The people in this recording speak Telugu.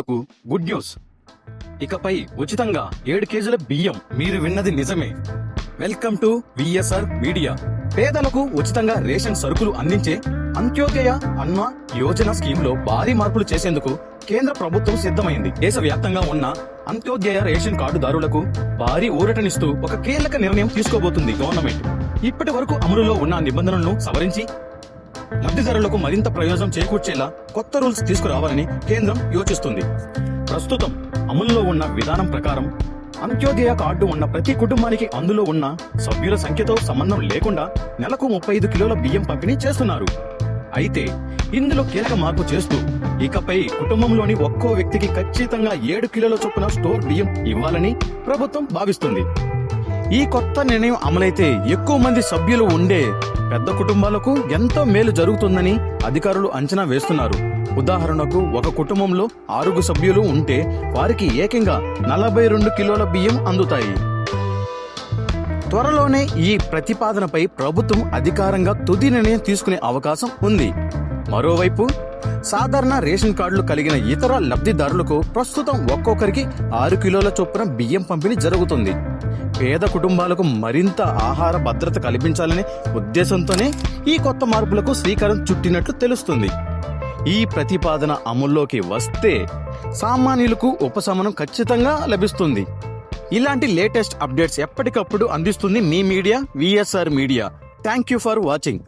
కార్డుదారులకు గుడ్ న్యూస్. ఇకపై ఉచితంగా 7 కేజీల బియ్యం. మీరు విన్నది నిజమే. Welcome to VSR media. పేదలకు ఉచితంగా రేషన్ సరుకులు అందించే అంత్యోదయ అన్న యోజన స్కీమ్ లో భారీ మార్పులు చేసేందుకు కేంద్ర ప్రభుత్వం సిద్ధమైంది. దేశవ్యాప్తంగా ఉన్న అంత్యోదయ రేషన్ కార్డుదారులకు భారీ ఊరటనిస్తూ ఒక కీలక నిర్ణయం తీసుకోబోతుంది గవర్నమెంట్. ఇప్పటి వరకు అమలులో ఉన్న నిబంధనలను సవరించి లబ్ధిదారులకు మరింత ప్రయోజనం చేకూర్చేలా కొత్త రూల్స్ తీసుకురావాలని కేంద్రం యోచిస్తుంది. ప్రస్తుతం అమలులో ఉన్న విధానం ప్రకారం అంత్యోదయ కార్డు ఉన్న ప్రతి కుటుంబానికి అందులో ఉన్న సభ్యుల సంఖ్యతో సంబంధం లేకుండా నెలకు 35 కిలోల బియ్యం పంపిణీ చేస్తున్నారు. అయితే ఇందులో కీలక మార్పు చేస్తూ ఇకపై కుటుంబంలోని ఒక్కో వ్యక్తికి ఖచ్చితంగా 7 కిలోల చొప్పున స్టోర్ బియ్యం ఇవ్వాలని ప్రభుత్వం భావిస్తుంది. ఈ కొత్త నిర్ణయం అమలైతే ఎక్కువ మంది సభ్యులు ఉండే పెద్ద కుటుంబాలకు ఎంతో మేలు జరుగుతుందని అధికారులు అంచనా వేస్తున్నారు. ఉదాహరణకు ఒక కుటుంబంలో 6 సభ్యులు ఉంటే వారికి ఏకంగా 42 కిలోల బియ్యం అందుతాయి. త్వరలోనే ఈ ప్రతిపాదనపై ప్రభుత్వం అధికారంగా తుది నిర్ణయం తీసుకునే అవకాశం ఉంది. మరోవైపు సాధారణ రేషన్ కార్డులు కలిగిన ఇతర లబ్ధిదారులకు ప్రస్తుతం ఒక్కొక్కరికి 6 కిలోల చొప్పున బియ్యం పంపిణీ జరుగుతుంది. పేద కుటుంబాలకు మరింత ఆహార భద్రత కల్పించాలనే ఉద్దేశంతోనే ఈ కొత్త మార్పులకు శ్రీకారం చుట్టినట్లు తెలుస్తుంది. ఈ ప్రతిపాదన అమల్లోకి వస్తే సామాన్యులకు ఉపశమనం ఖచ్చితంగా లభిస్తుంది. ఇలాంటి లేటెస్ట్ అప్డేట్స్ ఎప్పటికప్పుడు అందిస్తుంది మీ media VSR media. Thank you for watching.